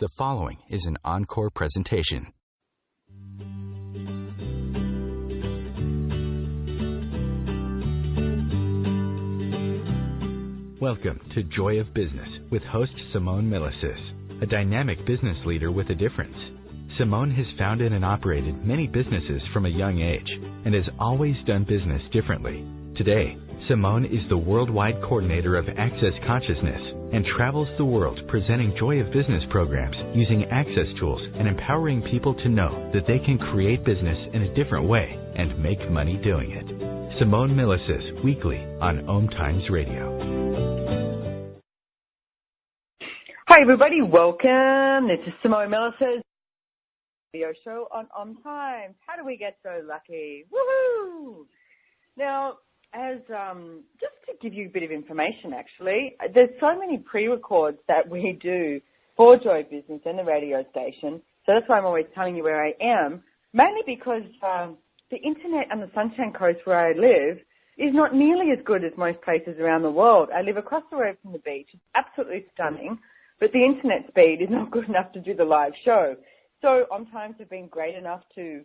The following is an encore presentation. Welcome to Joy of Business with host Simone Milasas, a dynamic business leader with a difference. Simone has founded and operated many businesses from a young age and has always done business differently. Today, Simone is the worldwide coordinator of Access Consciousness and travels the world presenting Joy of Business programs using access tools and empowering people to know that they can create business in a different way and make money doing it. Simone Milasas, weekly on OMTimes Radio. Hi everybody, welcome. This is Simone Milasas, video show on OMTimes. How do we get so lucky? Woohoo! Now, as just to give you a bit of information, actually, there's so many pre-records that we do for Joy Business and the radio station. So that's why I'm always telling you where I am, mainly because the internet on the Sunshine Coast where I live is not nearly as good as most places around the world. I live across the road from the beach. It's absolutely stunning, but the internet speed is not good enough to do the live show. So OMTimes have been great enough to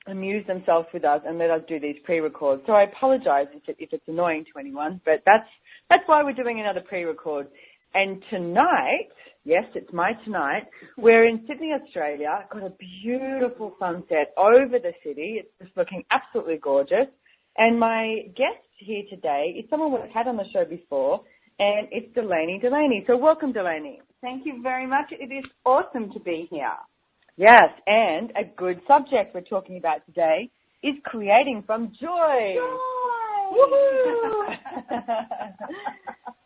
amuse themselves with us and let us do these pre-records. So I apologize if it's annoying to anyone, but that's why we're doing another pre-record. And tonight, yes, it's my tonight, we're in Sydney, Australia. Got a beautiful sunset over the city. It's just looking absolutely gorgeous. And my guest here today is someone we've had on the show before, and it's Delany Delaney. So welcome, Delany. Thank you very much. It is awesome to be here. Yes, and a good subject we're talking about today is creating from joy. Joy! Woohoo!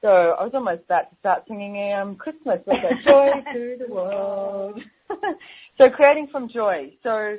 So I was almost about to start singing Christmas. Like joy to the world. So creating from joy. So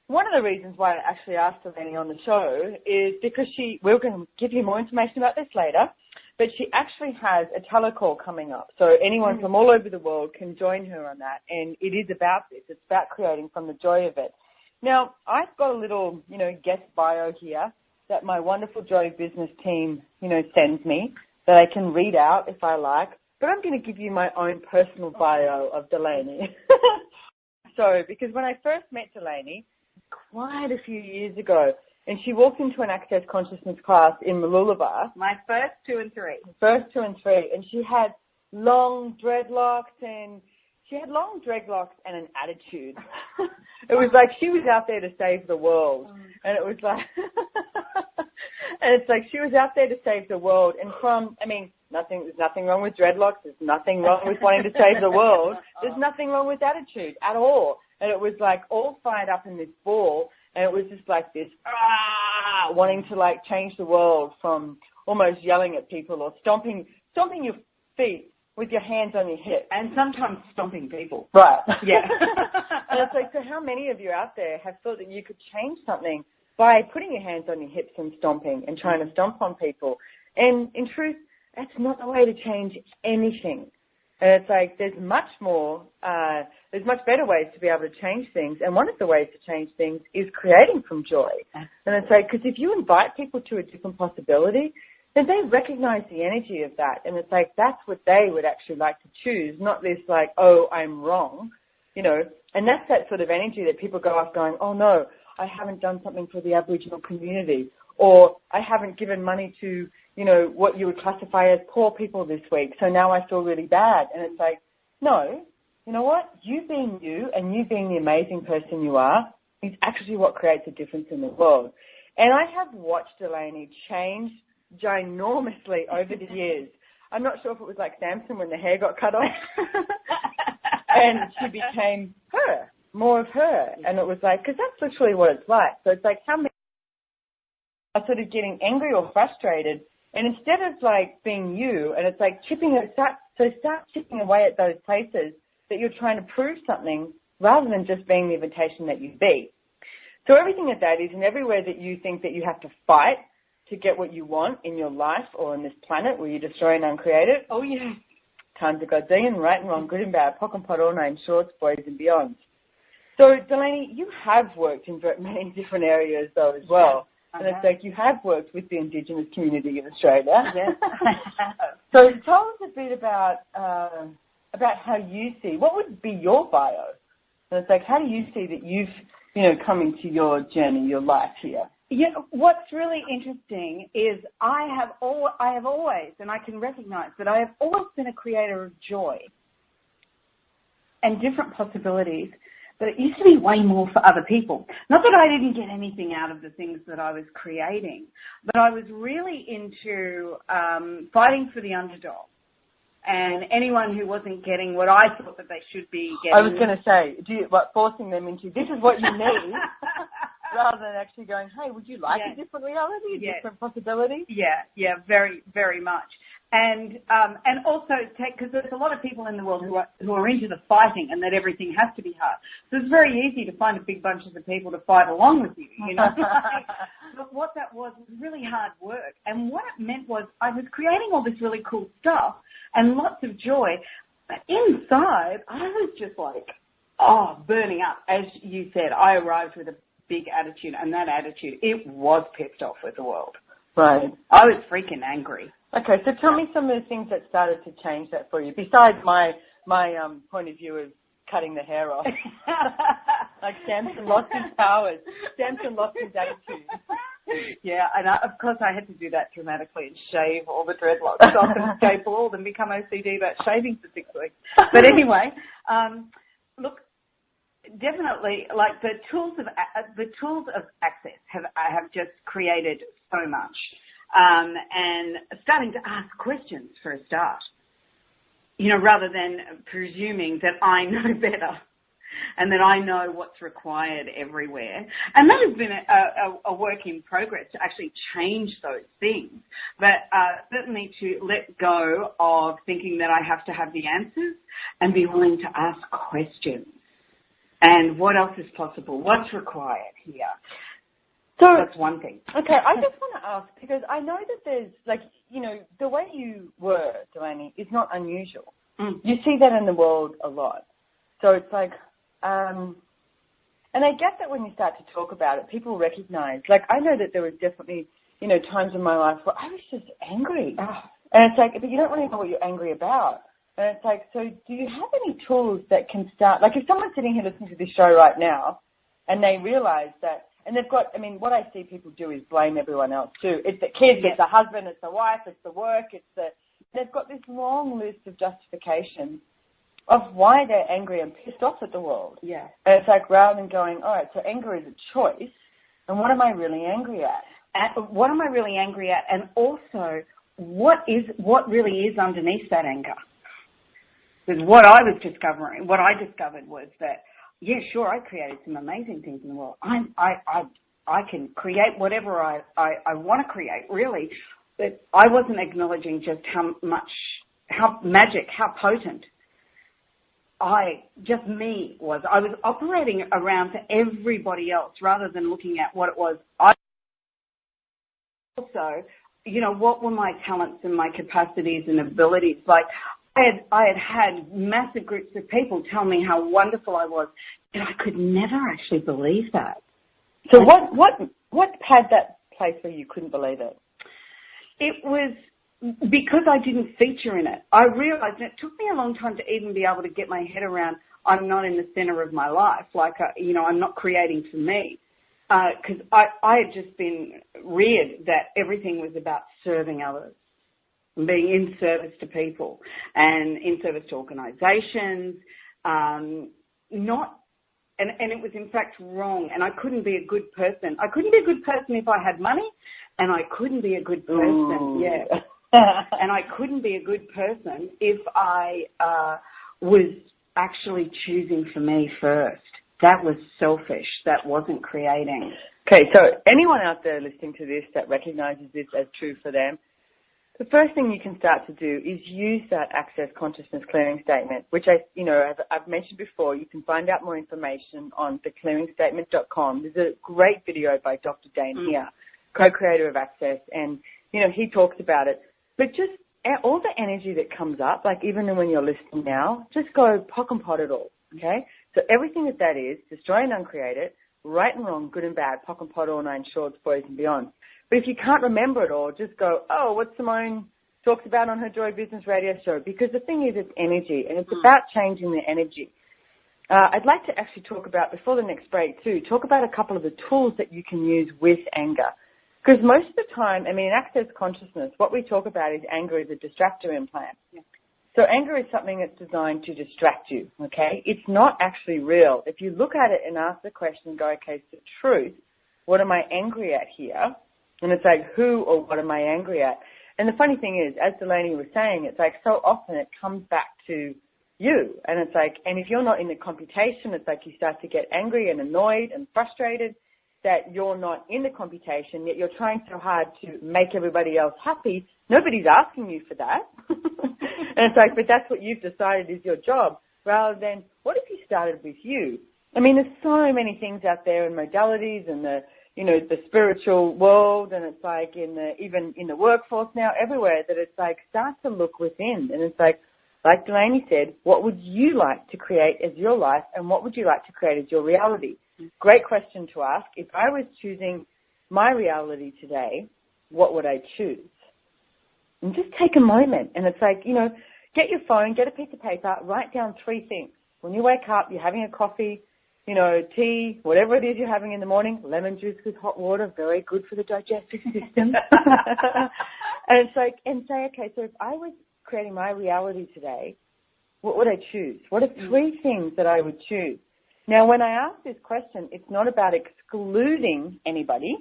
one of the reasons why I actually asked Delany on the show is because we're going to give you more information about this later, but she actually has a telecall coming up. So anyone from all over the world can join her on that. And it is about this. It's about creating from the joy of it. Now, I've got a little, guest bio here that my wonderful Joy Business team, sends me that I can read out if I like. But I'm going to give you my own personal bio of Delany. So, because when I first met Delany, quite a few years ago, and she walked into an Access Consciousness class in Mooloolaba. My first 2 and 3. And she had long dreadlocks and an attitude. It was like she was out there to save the world. And it was like, and it's like she was out there to save the world. And there's nothing wrong with dreadlocks. There's nothing wrong with wanting to save the world. There's nothing wrong with attitude at all. And it was like all fired up in this ball. And it was just like this, wanting to like change the world from almost yelling at people or stomping your feet with your hands on your hips. And sometimes stomping people. Right. Yeah. And it's like, so how many of you out there have thought that you could change something by putting your hands on your hips and stomping and trying to stomp on people? And in truth, that's not the way to change anything. And it's like there's much better ways to be able to change things. And one of the ways to change things is creating from joy. And it's like, because if you invite people to a different possibility, then they recognize the energy of that. And it's like, that's what they would actually like to choose, not this like, oh, I'm wrong, And that's that sort of energy that people go off going, oh, no, I haven't done something for the Aboriginal community, or I haven't given money to, what you would classify as poor people this week, so now I feel really bad. And it's like, no, you know what? You being you and you being the amazing person you are is actually what creates a difference in the world. And I have watched Delany change ginormously over the years. I'm not sure if it was like Samson when the hair got cut off and she became her, more of her. And it was like, because that's literally what it's like. So it's like how many are sort of getting angry or frustrated, and instead of like being you, and it's like start chipping away at those places that you're trying to prove something rather than just being the invitation that you be. So everything that is, and everywhere that you think that you have to fight to get what you want in your life or on this planet where you destroy and uncreate it. Oh, yeah. Times of God's in, right and wrong, good and bad, pock and pot, all nine shorts, boys and beyond. So, Delany, you have worked in many different areas, though, as well. And it's like you have worked with the Indigenous community in Australia. Yes. So tell us a bit about about how you see, what would be your bio? And it's like, how do you see that you've, come into your journey, your life here? Yeah, what's really interesting is I have always, and I can recognize that I have always been a creator of joy and different possibilities, but it used to be way more for other people. Not that I didn't get anything out of the things that I was creating, but I was really into fighting for the underdog. And anyone who wasn't getting what I thought that they should be getting. I was going to say, forcing them into, this is what you need, rather than actually going, hey, would you like a different reality, a different possibility? Yeah, very, very much. And also, because there's a lot of people in the world who are into the fighting and that everything has to be hard. So it's very easy to find a big bunch of people to fight along with you, But what that was really hard work. And what it meant was I was creating all this really cool stuff and lots of joy. But inside, I was just like, burning up. As you said, I arrived with a big attitude, and that attitude, it was pissed off with the world. Right. I was freaking angry. Okay, so tell me some of the things that started to change that for you, besides my point of view of cutting the hair off. Like Samson lost his powers. Samson lost his attitude. Yeah, and of course I had to do that dramatically and shave all the dreadlocks off and stay bald and become OCD about shaving for 6 weeks. But anyway, look, definitely, like the tools of access have just created so much, and starting to ask questions for a start. Rather than presuming that I know better and that I know what's required everywhere. And that has been a work in progress to actually change those things. But certainly to let go of thinking that I have to have the answers and be willing to ask questions. And what else is possible? What's required here? So that's one thing. Okay, I just want to ask, because I know that there's, the way you were, Delany, is not unusual. Mm. You see that in the world a lot. So it's like, and I get that when you start to talk about it, people recognize, I know that there was definitely, times in my life where I was just angry. Oh. And it's like, but you don't really know what you're angry about. And it's like, so do you have any tools that can start, if someone's sitting here listening to this show right now and they realize that, and they've got, what I see people do is blame everyone else too. It's the kids, it's the husband, it's the wife, it's the work, they've got this long list of justifications of why they're angry and pissed off at the world. Yeah. And it's like, rather than going, all right, so anger is a choice, and what am I really angry at? What am I really angry at? And also, what really is underneath that anger? Because what I discovered was that, yeah, sure, I created some amazing things in the world. I can create whatever I want to create, really. But I wasn't acknowledging just how magic, how potent I was operating around for everybody else rather than looking at what it was. Also, what were my talents and my capacities and abilities? I had massive groups of people tell me how wonderful I was, and I could never actually believe that. So what had that place where you couldn't believe it? It was because I didn't feature in it. I realized, and it took me a long time to even be able to get my head around, I'm not in the center of my life. I'm not creating for me. Because I had just been reared that everything was about serving others, being in service to people and in service to organizations, and it was in fact wrong, and I couldn't be a good person. I couldn't be a good person if I had money, and I couldn't be a good person, and I couldn't be a good person if I was actually choosing for me first. That was selfish. That wasn't creating. Okay, so anyone out there listening to this that recognizes this as true for them, the first thing you can start to do is use that Access Consciousness Clearing Statement, which I've mentioned before. You can find out more information on theclearingstatement.com. There's a great video by Dr. Dane here, co-creator of Access, and, he talks about it. But just all the energy that comes up, even when you're listening now, just go pock and pot it all, okay? So everything that is, destroy and uncreate it, right and wrong, good and bad, pock and pot, all nine shorts, boys and beyond. But if you can't remember it all, just go, oh, what's Simone talks about on her Joy Business Radio show, because the thing is, it's energy, and it's about changing the energy. I'd like to actually talk about, before the next break too, talk about a couple of the tools that you can use with anger. Because most of the time, I mean, in Access Consciousness, what we talk about is anger is a distractor implant. Yeah. So anger is something that's designed to distract you, okay? It's not actually real. If you look at it and ask the question and go, okay, it's the truth, what am I angry at here? And it's like, who or what am I angry at? And the funny thing is, as Delany was saying, it's like so often it comes back to you. And it's like, and if you're not in the computation, it's like you start to get angry and annoyed and frustrated that you're not in the computation, yet you're trying so hard to make everybody else happy. Nobody's asking you for that. And it's like, but that's what you've decided is your job, rather than what if you started with you? I mean, there's so many things out there in modalities and the, you know, the spiritual world, and it's like even in the workforce now, everywhere, that it's like, start to look within. And it's like Delany said, what would you like to create as your life, and what would you like to create as your reality? Great question to ask. If I was choosing my reality today, what would I choose? And just take a moment. And it's like, you know, get your phone, get a piece of paper, write down 3 things. When you wake up, you're having a coffee, you know, tea, whatever it is you're having in the morning, lemon juice with hot water, very good for the digestive system. And it's like, and say, okay, so if I was creating my reality today, what would I choose? What are 3 things that I would choose? Now, when I ask this question, it's not about excluding anybody.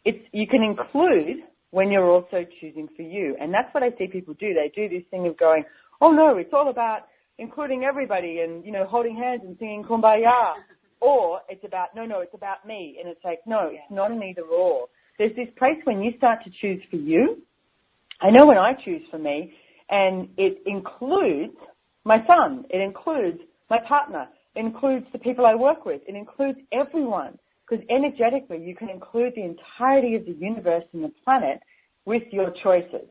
You can include when you're also choosing for you. And that's what I see people do. They do this thing of going, oh, no, it's all about including everybody and, you know, holding hands and singing Kumbaya. Or it's about, no, it's about me. And it's like, no, it's not an either or. There's this place when you start to choose for you. I know when I choose for me, and it includes my son. It includes my partner. It includes the people I work with. It includes everyone. Because energetically, you can include the entirety of the universe and the planet with your choices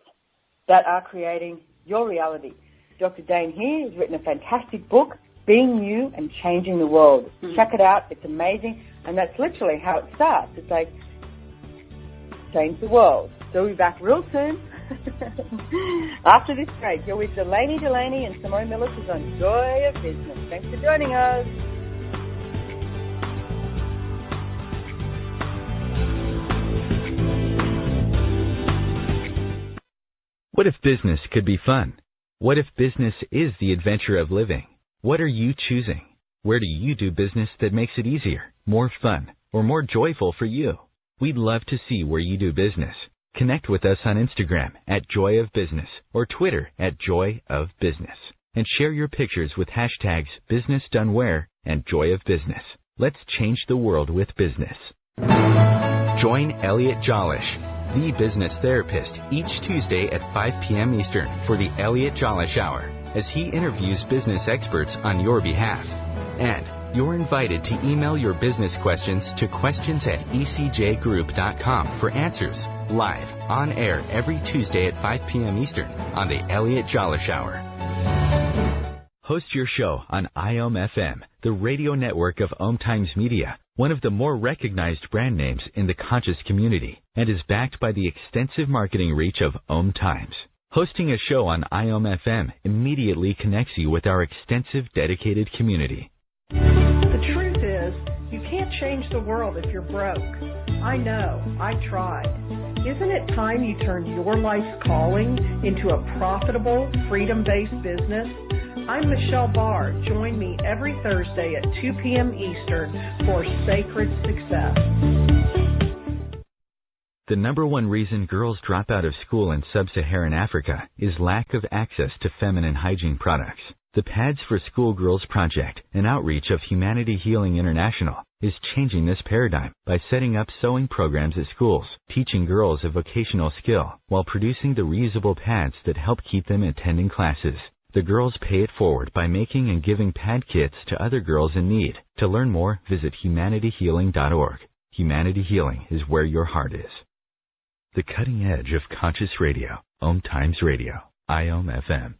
that are creating your reality. Dr. Dane here has written a fantastic book, Being You and Changing the World. Check it out. It's amazing. And that's literally how it starts. It's like, change the world. So we'll be back real soon. After this break, you're with Delany Delaney and Simone Milasas on Joy of Business. Thanks for joining us. What if business could be fun? What if business is the adventure of living? What are you choosing? Where do you do business that makes it easier, more fun, or more joyful for you? We'd love to see where you do business. Connect with us on Instagram at Joy of Business or Twitter at Joy of Business, and share your pictures with hashtags BusinessDoneWhere and Joy of Business. Let's change the world with business. Join Elliot Jolish, the business therapist, each Tuesday at 5 p.m. Eastern for the Elliot Jolish Hour, as he interviews business experts on your behalf. And you're invited to email your business questions to questions@ecjgroup.com for answers, live, on air every Tuesday at 5 p.m. Eastern on the Elliot Jolish Hour. Host your show on IOM FM, the radio network of OMTimes Media, one of the more recognized brand names in the conscious community, and is backed by the extensive marketing reach of OMTimes. Hosting a show on IOM FM immediately connects you with our extensive dedicated community. The truth is, you can't change the world if you're broke. I know. I tried. Isn't it time you turned your life's calling into a profitable, freedom-based business? I'm Michelle Barr. Join me every Thursday at 2 p.m. Eastern for Sacred Success. The number one reason girls drop out of school in sub-Saharan Africa is lack of access to feminine hygiene products. The Pads for Schoolgirls Project, an outreach of Humanity Healing International, is changing this paradigm by setting up sewing programs at schools, teaching girls a vocational skill, while producing the reusable pads that help keep them attending classes. The girls pay it forward by making and giving pad kits to other girls in need. To learn more, visit humanityhealing.org. Humanity Healing is where your heart is. The cutting edge of conscious radio, OMTimes Radio, IOM FM.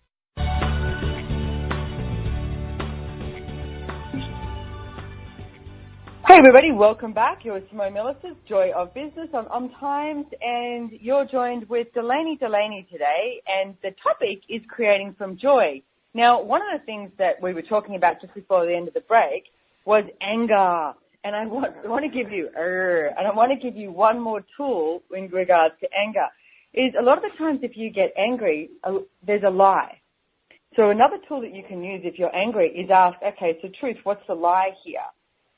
Hey everybody, welcome back. You're with Simone Milasas, Joy of Business on OMTimes, and you're joined with Delany Delaney today, and the topic is creating from joy. Now, one of the things that we were talking about just before the end of the break was anger, and I want to give you one more tool in regards to anger. Is a lot of the times if you get angry, there's a lie. So another tool that you can use if you're angry is ask, okay, so truth, what's the lie here?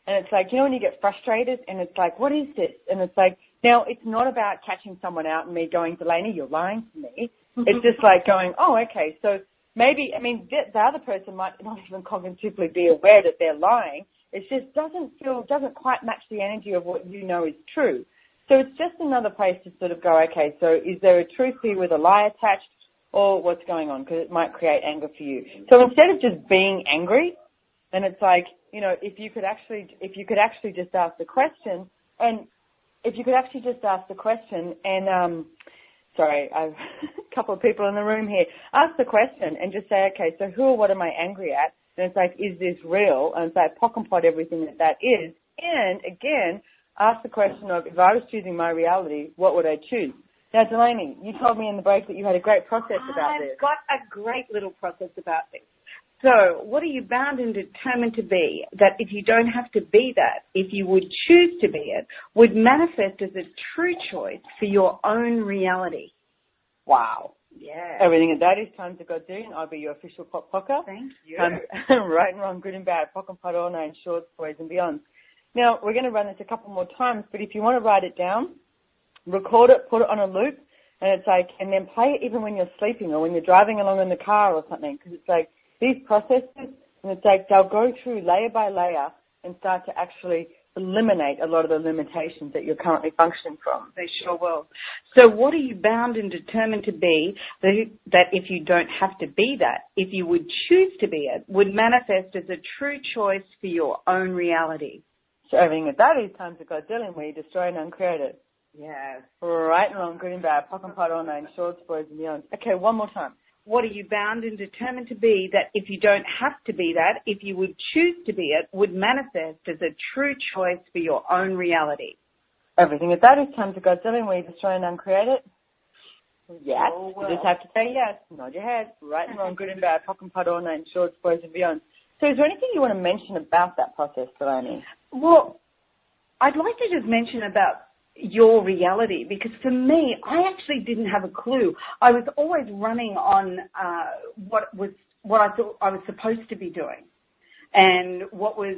And it's like, you know, when you get frustrated and it's like, what is this? And it's like, now it's not about catching someone out and me going, Delaney, you're lying to me. It's just like going, oh, okay. So maybe, I mean, the other person might not even cognitively be aware that they're lying. It just doesn't quite match the energy of what you know is true. So it's just another place to sort of go, okay, so is there a truth here with a lie attached or what's going on? Because it might create anger for you. So instead of just being angry, and it's like, you know, if you could actually just ask the question, and sorry, I've a couple of people in the room here. Ask the question and just say, okay, so who or what am I angry at? And it's like, is this real? And it's like, pock and pot everything that is. And again, ask the question of, if I was choosing my reality, what would I choose? Now, Delaney, you told me in the break that you had a great process about this. I've got a great little process about this. So what are you bound and determined to be that if you don't have to be that, if you would choose to be it, would manifest as a true choice for your own reality? Wow. Yeah. Everything at that is time to go doing. I'll be your official pop pocker. Thank you. Right and wrong, good and bad, pock and pot, all nine shorts, boys and beyond. Now, we're going to run this a couple more times, but if you want to write it down, record it, put it on a loop, and it's like, and then play it even when you're sleeping or when you're driving along in the car or something, because it's like, these processes, and it's like they'll go through layer by layer and start to actually eliminate a lot of the limitations that you're currently functioning from. They sure will. So what are you bound and determined to be that if you don't have to be that, if you would choose to be it, would manifest as a true choice for your own reality? So everything at that is time to go dealing where you destroy and uncreate it. Yes. Right and wrong, good and bad, pock and pot, all nine shorts, boys and beyond. Okay, one more time. What are you bound and determined to be that if you don't have to be that, if you would choose to be it, would manifest as a true choice for your own reality? Everything at that is time to go dealing where you destroy and uncreate it. Yes. Oh, well. You just have to say yes. Nod your head. Right and wrong, good and bad, pock and pot, all nine shorts, boys and beyond. So is there anything you want to mention about that process, Delaney? Well, I'd like to just mention about your reality, because for me, I actually didn't have a clue. I was always running on what I thought I was supposed to be doing, and what I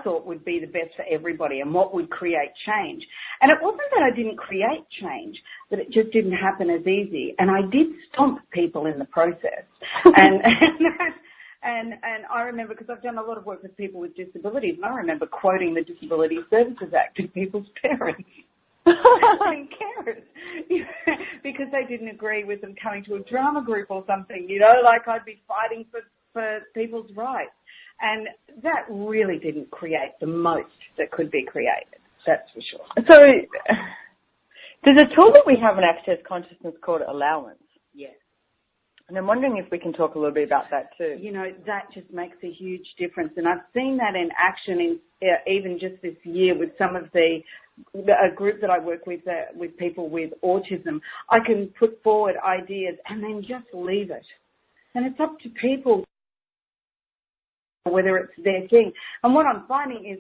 thought would be the best for everybody, and what would create change. And it wasn't that I didn't create change, that it just didn't happen as easy. And I did stomp people in the process, And I remember, because I've done a lot of work with people with disabilities, and I remember quoting the Disability Services Act to people's parents and carers, because they didn't agree with them coming to a drama group or something, like I'd be fighting for people's rights. And that really didn't create the most that could be created, that's for sure. So there's a tool that we have in Access Consciousness called allowance. Yes. And I'm wondering if we can talk a little bit about that too. That just makes a huge difference. And I've seen that in action even just this year with some of a group that I work with people with autism. I can put forward ideas and then just leave it. And it's up to people whether it's their thing. And what I'm finding is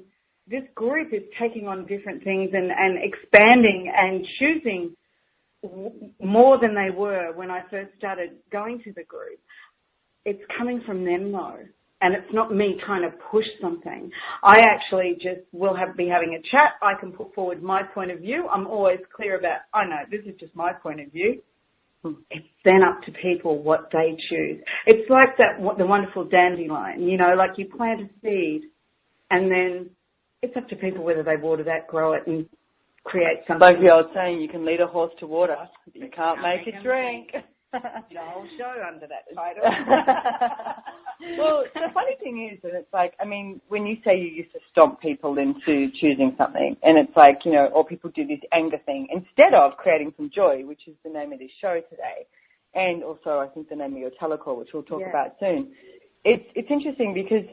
this group is taking on different things and expanding and choosing more than they were when I first started going to the group. It's coming from them though, and it's not me trying to push something. I actually just will be having a chat. I can put forward my point of view. I'm always clear about, I know this is just my point of view. It's then up to people what they choose. It's like the wonderful dandelion, like you plant a seed and then it's up to people whether they water that, grow it and create something. Like the old saying, you can lead a horse to water, but you can't make it drink. The whole show under that title. Well, the funny thing is that it's like, when you say you used to stomp people into choosing something, and it's like, or people do this anger thing, instead of creating some joy, which is the name of this show today, and also I think the name of your telecall, which we'll talk about soon. It's interesting because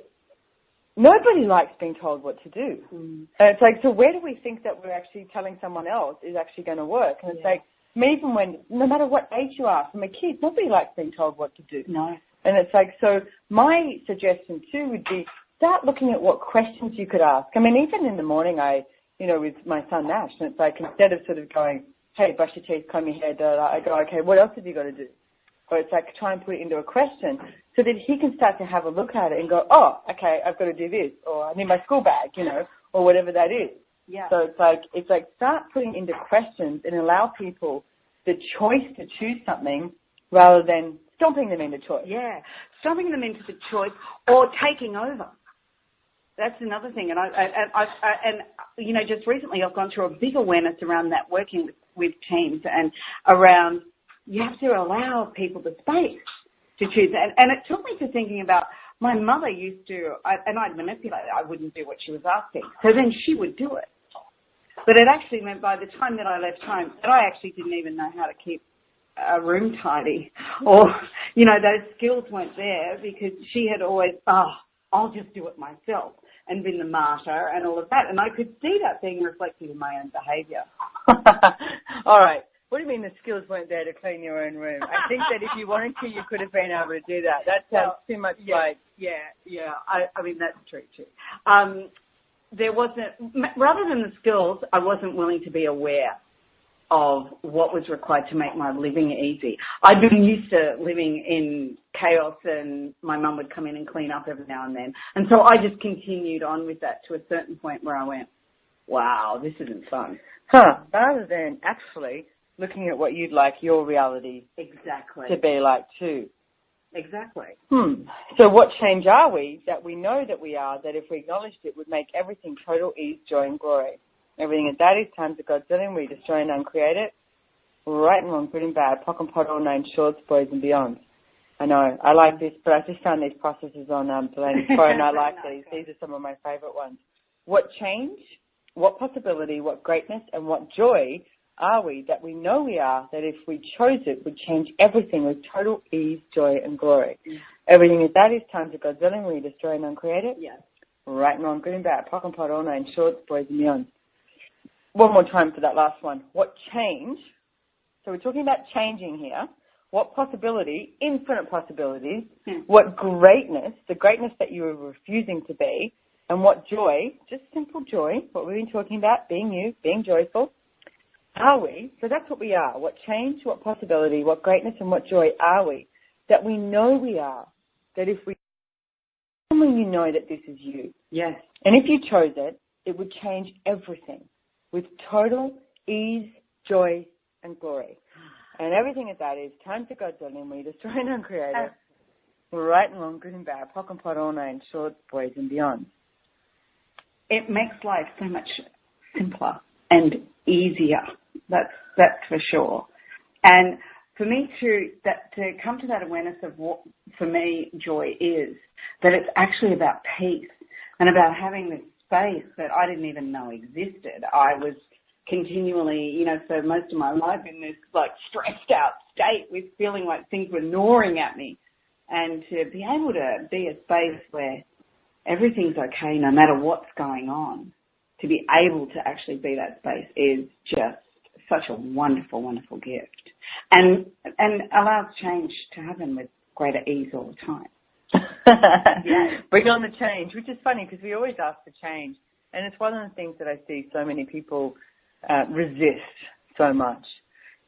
nobody likes being told what to do. And it's like, so where do we think that we're actually telling someone else is actually going to work? And it's like, even when, no matter what age you are, from a kid, nobody likes being told what to do. No. And it's like, so my suggestion too would be start looking at what questions you could ask. I mean, even in the morning, with my son Nash, and it's like, instead of sort of going, hey, brush your teeth, comb your hair, I go, okay, what else have you got to do? Or it's like, try and put it into a question so that he can start to have a look at it and go, oh, okay, I've got to do this, or I need my school bag, or whatever that is. Yeah. So it's like start putting into questions and allow people the choice to choose something rather than stomping them into choice. Yeah, stomping them into the choice or taking over. That's another thing. And just recently I've gone through a big awareness around that, working with teams and around you have to allow people the space to choose. And it took me to thinking about my mother used to, and I'd manipulate it. I wouldn't do what she was asking. So then she would do it. But it actually meant by the time that I left home that I actually didn't even know how to keep a room tidy, or, those skills weren't there because she had always, I'll just do it myself, and been the martyr and all of that. And I could see that being reflected in my own behaviour. All right. What do you mean the skills weren't there to clean your own room? I think that if you wanted to, you could have been able to do that. That sounds too much like... Yeah. I mean, that's true too. There wasn't, rather than the skills, I wasn't willing to be aware of what was required to make my living easy. I'd been used to living in chaos, and my mum would come in and clean up every now and then. And so I just continued on with that to a certain point where I went, wow, this isn't fun. Rather than actually looking at what you'd like your reality to be like too. Exactly. So what change are we that we know that we are, that if we acknowledged it would make everything total ease, joy and glory? Everything at that is times of God's dealing, we destroy and uncreate it. Right and wrong, good and bad, pock and pot, all nine shorts, boys and beyond. I know, I like this, but I just found these processes on Delaney's phone. I like these. These are some of my favourite ones. What change, what possibility, what greatness and what joy are we that we know we are, that if we chose it would change everything with total ease, joy and glory? Everything at that is times of God's dealing, we destroy and uncreate it. Right and wrong, good and bad, pock and pot, all nine shorts, boys and beyond. One more time for that last one. What change? So we're talking about changing here. What possibility, infinite possibilities, what greatness, the greatness that you are refusing to be, and what joy, just simple joy, what we've been talking about, being you, being joyful, are we? So that's what we are. What change, what possibility, what greatness, and what joy are we? That we know we are. That if we only you know that this is you. Yes. And if you chose it, it would change everything with total ease, joy, and glory. And everything at that is time to God's dealing, we destroy and uncreate it. Right and wrong, good and bad, pock and pot, all nine shorts, boys and beyond. It makes life so much simpler and easier. That's for sure. And for me to come to that awareness of what, for me, joy is, that it's actually about peace and about having this space that I didn't even know existed. I was continually, for most of my life in this stressed out state with feeling like things were gnawing at me. And to be able to be a space where everything's okay no matter what's going on, to be able to actually be that space is just such a wonderful, wonderful gift. And allows change to happen with greater ease all the time. Bring on the change, which is funny because we always ask for change. And it's one of the things that I see so many people resist so much.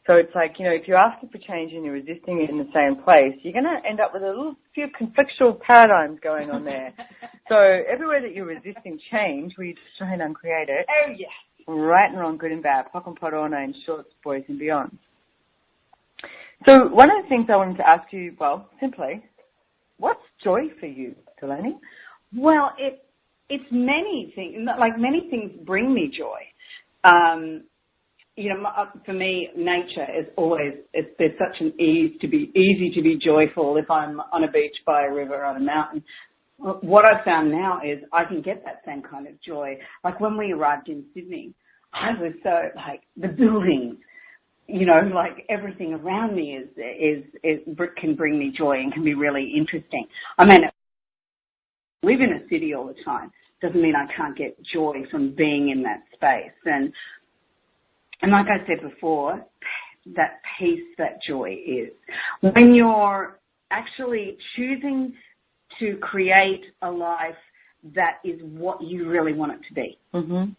So it's like, if you're asking for change and you're resisting it in the same place, you're going to end up with a little few conflictual paradigms going on there. So everywhere that you're resisting change, where you destroy and uncreate it, oh yes, right and wrong, good and bad, pock and pot, all nine shorts, boys and beyond. So one of the things I wanted to ask you, simply, what's joy for you, Delaney? Well, it's many things. Many things bring me joy. For me, nature is always, there's such an easy to be joyful if I'm on a beach, by a river, on a mountain. What I've found now is I can get that same kind of joy. Like when we arrived in Sydney, I was so, the buildings, everything around me can bring me joy and can be really interesting. I mean, live in a city all the time doesn't mean I can't get joy from being in that space. And like I said before, that peace, that joy is when you're actually choosing to create a life that is what you really want it to be. Mm-hmm.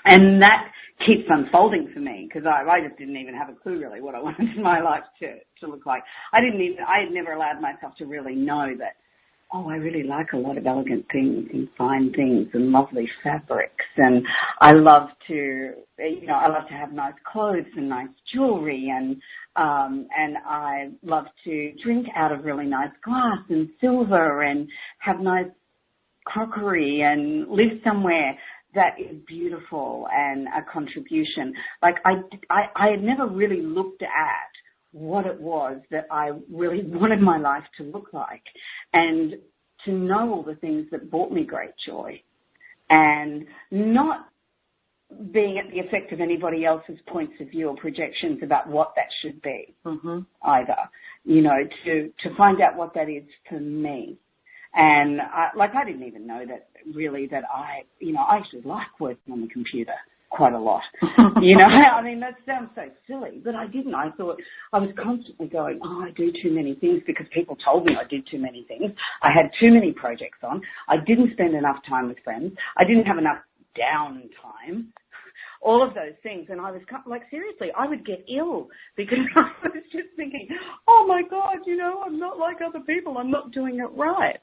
And that keeps unfolding for me because I just didn't even have a clue really what I wanted my life to look like. I had never allowed myself to really know that, I really like a lot of elegant things and fine things and lovely fabrics. And I love to have nice clothes and nice jewelry and I love to drink out of really nice glass and silver and have nice crockery and live somewhere that is beautiful and a contribution. Like I had never really looked at what it was that I really wanted my life to look like and to know all the things that brought me great joy and not being at the effect of anybody else's points of view or projections about what that should be either, to find out what that is for me. And I didn't even know that really that I actually like working on the computer quite a lot. I mean, that sounds so silly, but I didn't. I thought I was constantly going, I do too many things because people told me I did too many things. I had too many projects on. I didn't spend enough time with friends. I didn't have enough downtime. All of those things. And I was seriously, I would get ill because I was just thinking, oh my God, I'm not like other people. I'm not doing it right.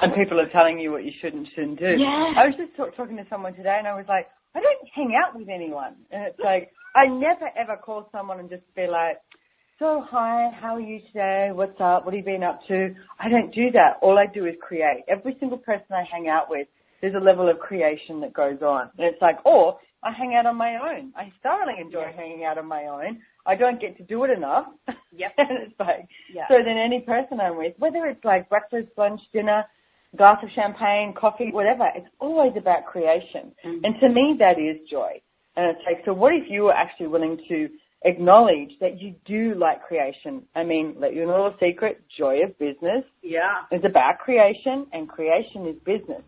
And people are telling you what you shouldn't do. Yeah. I was just talking to someone today and I was like, I don't hang out with anyone. And it's like, I never ever call someone and just be like, so hi, how are you today? What's up? What have you been up to? I don't do that. All I do is create. Every single person I hang out with, there's a level of creation that goes on. And it's like, or I hang out on my own. I thoroughly enjoy hanging out on my own. I don't get to do it enough. Yep. And it's like, so then any person I'm with, whether it's like breakfast, lunch, dinner, glass of champagne, coffee, whatever, it's always about creation. Mm-hmm. And to me, that is joy. And it's like, so what if you were actually willing to acknowledge that you do like creation? I mean, let you know a little secret, joy of business is about creation, and creation is business.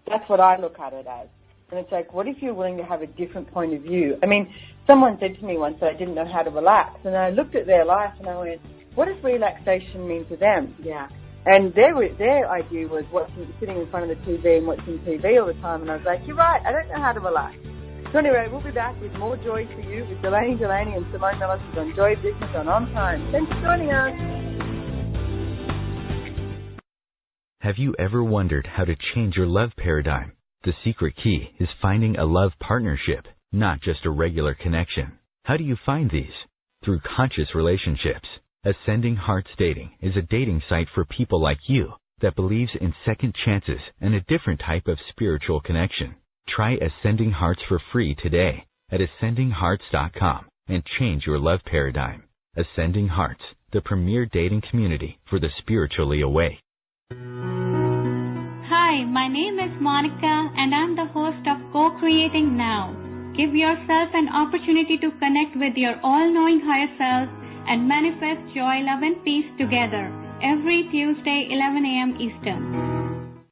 That's what I look at it as. And it's like, what if you're willing to have a different point of view? I mean, someone said to me once that I didn't know how to relax, and I looked at their life and I went, what does relaxation mean to them? Yeah. And their idea was sitting in front of the TV and watching TV all the time. And I was like, you're right, I don't know how to relax. So anyway, we'll be back with more joy for you with Delany Delaney and Simone Milasas on Joy of Business on OMTimes. Thanks for joining us. Have you ever wondered how to change your love paradigm? The secret key is finding a love partnership, not just a regular connection. How do you find these? Through conscious relationships. Ascending Hearts Dating is a dating site for people like you that believes in second chances and a different type of spiritual connection. Try Ascending Hearts for free today at ascendinghearts.com and change your love paradigm. Ascending Hearts, the premier dating community for the spiritually awake. Hi, my name is Monica and I'm the host of Co-Creating Now. Give yourself an opportunity to connect with your all-knowing higher self and manifest joy, love, and peace together every Tuesday, 11 a.m. Eastern.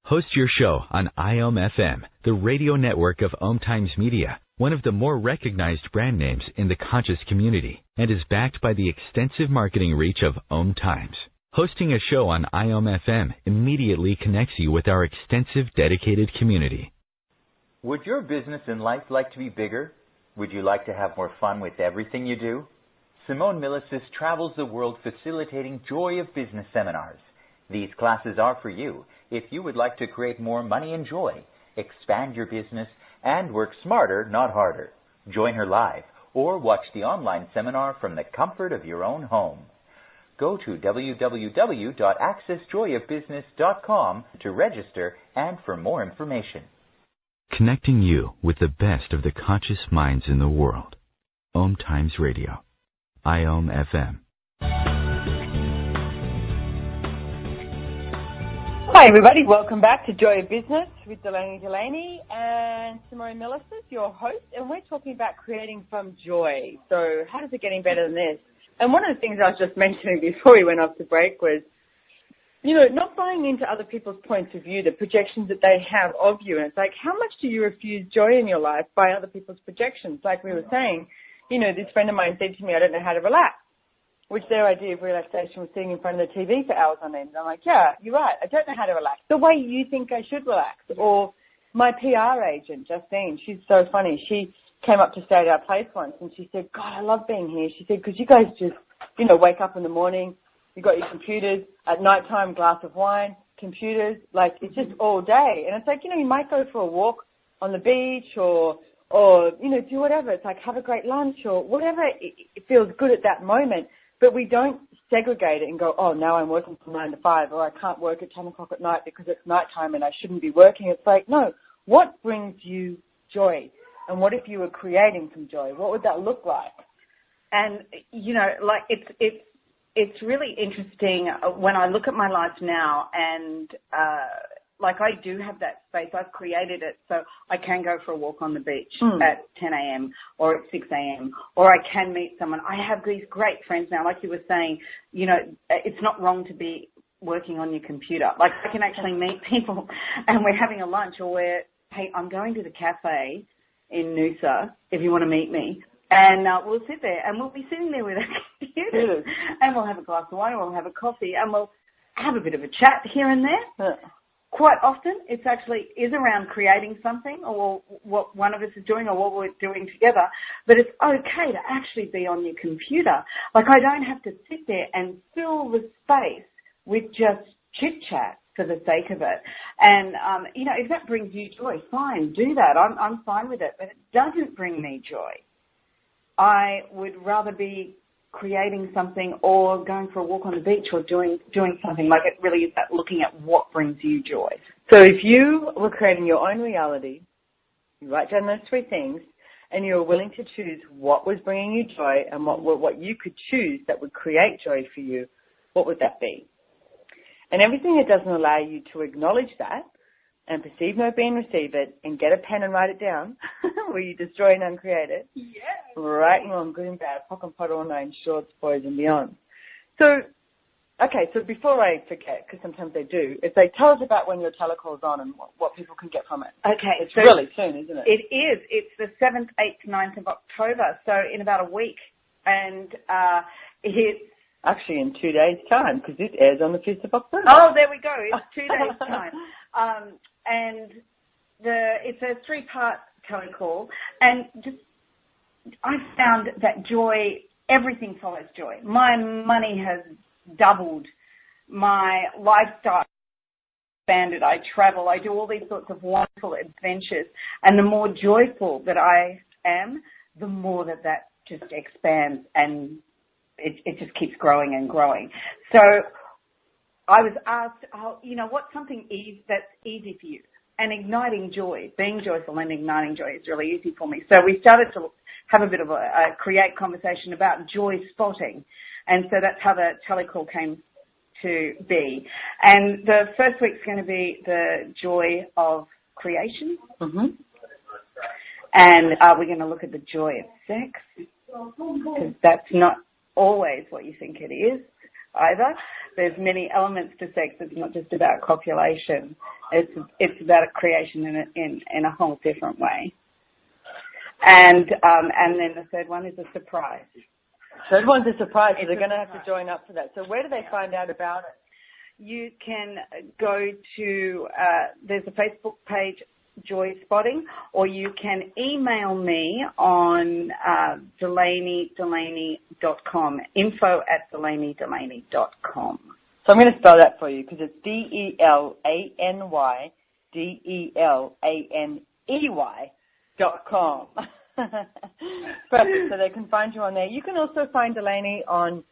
Host your show on IOM-FM, the radio network of OMTimes Media, one of the more recognized brand names in the conscious community, and is backed by the extensive marketing reach of OMTimes. Hosting a show on IOM-FM immediately connects you with our extensive dedicated community. Would your business and life like to be bigger? Would you like to have more fun with everything you do? Simone Milasas travels the world facilitating Joy of Business seminars. These classes are for you if you would like to create more money and joy, expand your business, and work smarter, not harder. Join her live or watch the online seminar from the comfort of your own home. Go to www.accessjoyofbusiness.com to register and for more information. Connecting you with the best of the conscious minds in the world. OMTimes Radio. IOM-FM. Hi everybody, welcome back to Joy of Business with Delany Delaney and Simone Milasas, your host, and we're talking about creating from joy. So how does it get any better than this? And one of the things I was just mentioning before we went off the break was, not buying into other people's points of view, the projections that they have of you. And it's like, how much do you refuse joy in your life by other people's projections? Like we were saying, this friend of mine said to me, I don't know how to relax, which their idea of relaxation was sitting in front of the TV for hours on end. I'm like, yeah, you're right. I don't know how to relax the way you think I should relax. Or my PR agent, Justine, she's so funny. She came up to stay at our place once and she said, God, I love being here. She said, because you guys just, wake up in the morning, you've got your computers, at nighttime, glass of wine, computers, like it's just all day. And it's like, you might go for a walk on the beach or do whatever. It's like have a great lunch or whatever it feels good at that moment. But we don't segregate it and go, oh, now I'm working from 9 to 5 or I can't work at 10 o'clock at night because it's nighttime and I shouldn't be working. It's like, no, what brings you joy? And what if you were creating some joy? What would that look like? And, it's really interesting when I look at my life now and, I do have that space. I've created it so I can go for a walk on the beach at 10 a.m. or at 6 a.m. or I can meet someone. I have these great friends now. Like you were saying, it's not wrong to be working on your computer. Like I can actually meet people and we're having a lunch or hey, I'm going to the cafe in Noosa if you want to meet me. And we'll sit there and we'll be sitting there with our computers and we'll have a glass of wine or we'll have a coffee and we'll have a bit of a chat here and there. Quite often it's actually is around creating something or what one of us is doing or what we're doing together. But it's okay to actually be on your computer. Like I don't have to sit there and fill the space with just chit-chat for the sake of it. And, if that brings you joy, fine, do that. I'm fine with it. But it doesn't bring me joy. I would rather be creating something or going for a walk on the beach or doing something. Like it really is that looking at what brings you joy. So if you were creating your own reality, you write down those 3 things and you were willing to choose what was bringing you joy and what you could choose that would create joy for you, what would that be? And everything that doesn't allow you to acknowledge that and perceive, know, be, and receive it, and get a pen and write it down, where you destroy and uncreate it. Yes. Right and wrong, good and bad, pock and pot, all nine, shorts, boys, and beyond. So before I forget, because sometimes they do, it's like, tell us about when your telecall's on and what people can get from it. Okay. It's really soon, isn't it? It is. It's the 7th, 8th, 9th of October, so in about a week. And it's actually in 2 days' time, because this airs on the 5th of October. Oh, there we go. It's 2 days' time. And it's a 3-part telecall. And just I found that joy, everything follows joy. My money has doubled. My lifestyle expanded. I travel. I do all these sorts of wonderful adventures. And the more joyful that I am, the more that just expands and it just keeps growing and growing. So I was asked, what's something that's easy for you? And igniting joy, being joyful and igniting joy is really easy for me. So we started to have a bit of a create conversation about joy spotting. And so that's how the telecall came to be. And the first week's going to be the joy of creation. Mm-hmm. And we're going to look at the joy of sex, because that's not always what you think it is either. There's many elements to sex. It's not just about copulation. It's about creation in a whole different way. And then the third one is a surprise. Third one's a surprise, so they're going to have to join up for that. So where do they find out about it? You can go to, there's a Facebook page, Joy Spotting, or you can email me on DelanyDelaney.com, info@DelanyDelaney.com. So I'm going to spell that for you because it's DelanyDelaney.com. Perfect. So they can find you on there. You can also find Delany on,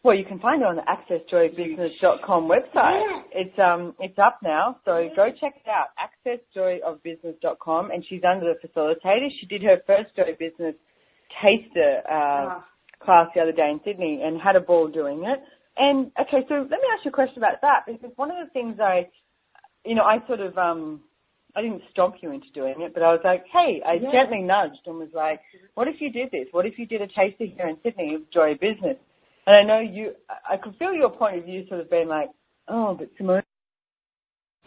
you can find her on the AccessJoyofBusiness.com website. It's up now, so go check it out, AccessJoyofBusiness.com, and she's under the Facilitator. She did her first Joy Business taster class the other day in Sydney and had a ball doing it. And, okay, so let me ask you a question about that, because one of the things I didn't stomp you into doing it, but I was like, hey, I gently nudged and was like, what if you did this? What if you did a taster here in Sydney of Joy Business? And I know I could feel your point of view sort of being like, oh, but Simone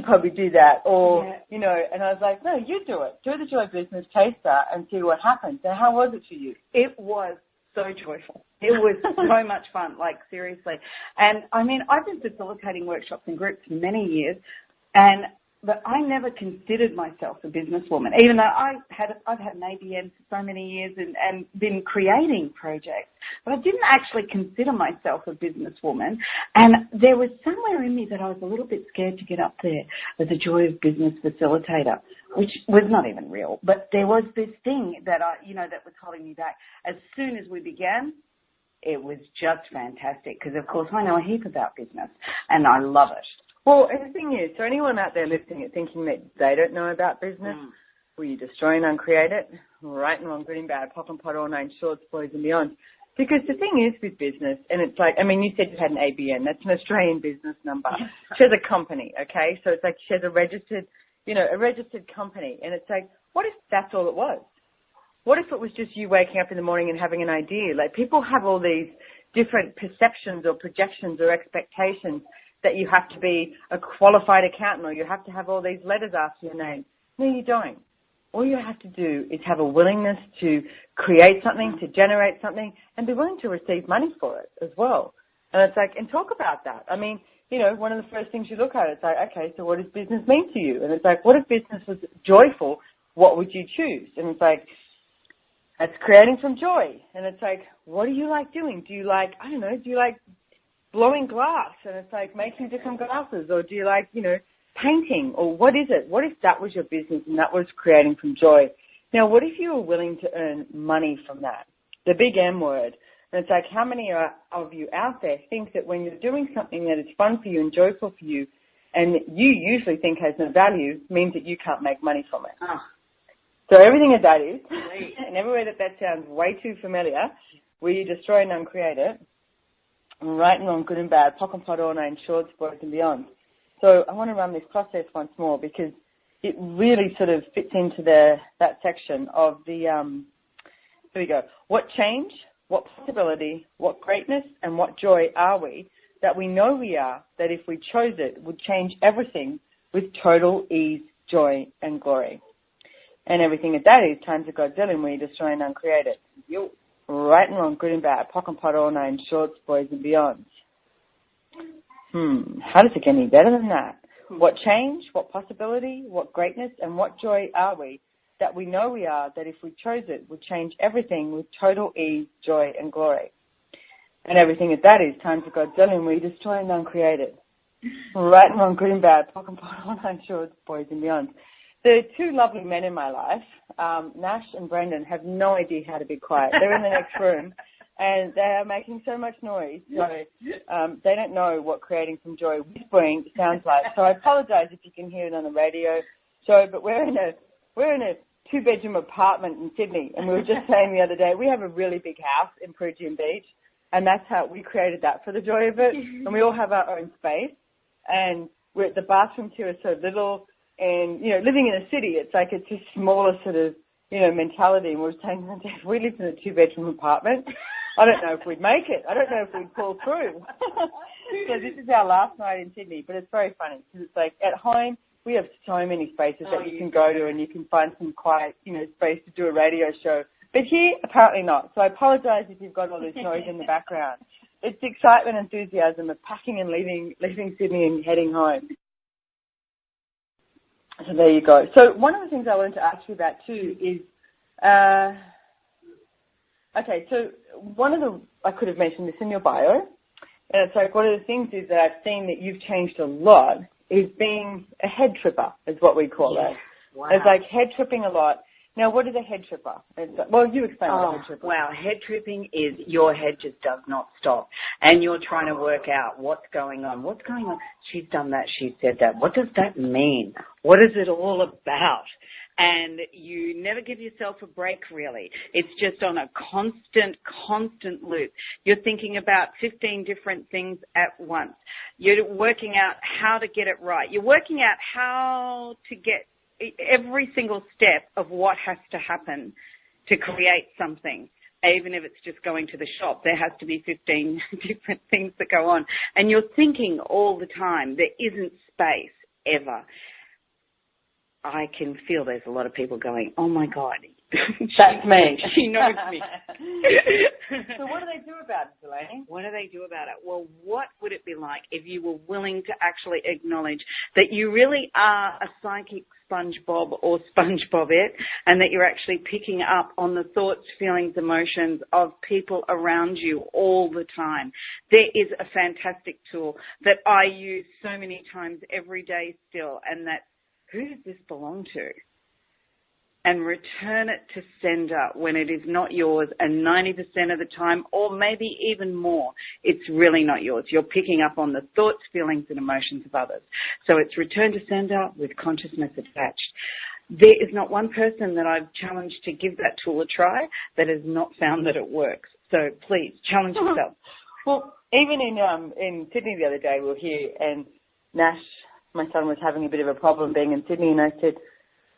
probably do that, or, you know, and I was like, no, you do it. Do the Joy Business Taster and see what happens. And how was it for you? It was so joyful. It was so much fun, like seriously. And I mean, I've been facilitating workshops and groups for many years, but I never considered myself a businesswoman, even though I've had an ABN for so many years and been creating projects. But I didn't actually consider myself a businesswoman. And there was somewhere in me that I was a little bit scared to get up there as a Joy of Business facilitator, which was not even real. But there was this thing that that was holding me back. As soon as we began, it was just fantastic because, of course, I know a heap about business and I love it. Well, and the thing is, so anyone out there listening and thinking that they don't know about business, will you destroy and uncreate it? Right and wrong, good and bad, pop and pot, all nine shorts, boys and beyond. Because the thing is with business, and it's like, I mean, you said you had an ABN. That's an Australian business number. She has a company, okay? So it's like she has a registered company. And it's like, what if that's all it was? What if it was just you waking up in the morning and having an idea? Like, people have all these different perceptions or projections or expectations that you have to be a qualified accountant or you have to have all these letters after your name. No, you don't. All you have to do is have a willingness to create something, to generate something, and be willing to receive money for it as well. And it's like, and talk about that. I mean, you know, one of the first things you look at, it's like, okay, so what does business mean to you? And it's like, what if business was joyful? What would you choose? And it's like, that's creating from joy. And it's like, what do you like doing? Do you like, I don't know, do you like blowing glass? And it's like making different glasses. Or do you like, you know, painting? Or what is it? What if that was your business and that was creating from joy? Now, what if you were willing to earn money from that? The big M word. And it's like, how many of you out there think that when you're doing something that is fun for you and joyful for you and you usually think has no value means that you can't make money from it? Oh. So everything that is, and everywhere that sounds way too familiar, where you destroy and uncreate it, right and wrong, good and bad, pock and pot, all nine shorts, boys and beyond. So I want to run this process once more because it really sort of fits into that section of the, here we go. What change, what possibility, what greatness, and what joy are we that we know we are, that if we chose it, would change everything with total ease, joy, and glory. And everything that is times of Godzilla, we destroy and uncreate it. Right and wrong, good and bad, pock and pot, all nine shorts, boys and beyond. How does it get any better than that? What change, what possibility, what greatness, and what joy are we that we know we are, that if we chose it, would change everything with total ease, joy, and glory. And everything that is times of Godzilla, we destroy and uncreate it. Right and wrong, good and bad, pock and pot, all nine shorts, boys and beyond. The two lovely men in my life, Nash and Brendan, have no idea how to be quiet. They're in the next room, and they are making so much noise. So they don't know what creating from joy whispering sounds like. So I apologise if you can hear it on the radio show, but we're in a two-bedroom apartment in Sydney, and we were just saying the other day, we have a really big house in Peregian Beach, and that's how we created that for the joy of it. And we all have our own space, and the bathrooms here are so little. And, you know, living in a city, it's like it's a smaller sort of, you know, mentality. And we're saying, if we lived in a two-bedroom apartment, I don't know if we'd make it. I don't know if we'd pull through. So this is our last night in Sydney, but it's very funny because it's like at home we have so many spaces that you can go to and you can find some quiet, you know, space to do a radio show. But here, apparently not. So I apologise if you've got all this noise in the background. It's the excitement and enthusiasm of packing and leaving Sydney and heading home. So there you go. So one of the things I wanted to ask you about too is, okay, so I could have mentioned this in your bio, and it's like one of the things is that I've seen that you've changed a lot is being a head tripper, is what we call it. Wow. It's like head tripping a lot. Now, what is a head tripper? Well, you explain what a head tripper is. Wow, head tripping is your head just does not stop. And you're trying to work out what's going on. What's going on? She's done that. She said that. What does that mean? What is it all about? And you never give yourself a break, really. It's just on a constant loop. You're thinking about 15 different things at once. You're working out how to get it right. You're working out how to get every single step of what has to happen to create something. even if it's just going to the shop, there has to be 15 different things that go on. And you're thinking all the time. There isn't space ever. I can feel there's a lot of people going, oh, my God. That's me. She knows me. So what do they do about it, Delany? What do they do about it? Well, what would it be like if you were willing to actually acknowledge that you really are a psychic SpongeBob or SpongeBobette, and that you're actually picking up on the thoughts, feelings, emotions of people around you all the time? There is a fantastic tool that I use so many times every day still, and that's, who does this belong to? And return it to sender when it is not yours, and 90% of the time, or maybe even more, it's really not yours. You're picking up on the thoughts, feelings, and emotions of others. So it's return to sender with consciousness attached. There is not one person that I've challenged to give that tool a try that has not found that it works. So please, challenge yourself. Well, even in Sydney the other day, we were here, and Nash, my son, was having a bit of a problem being in Sydney, and I said,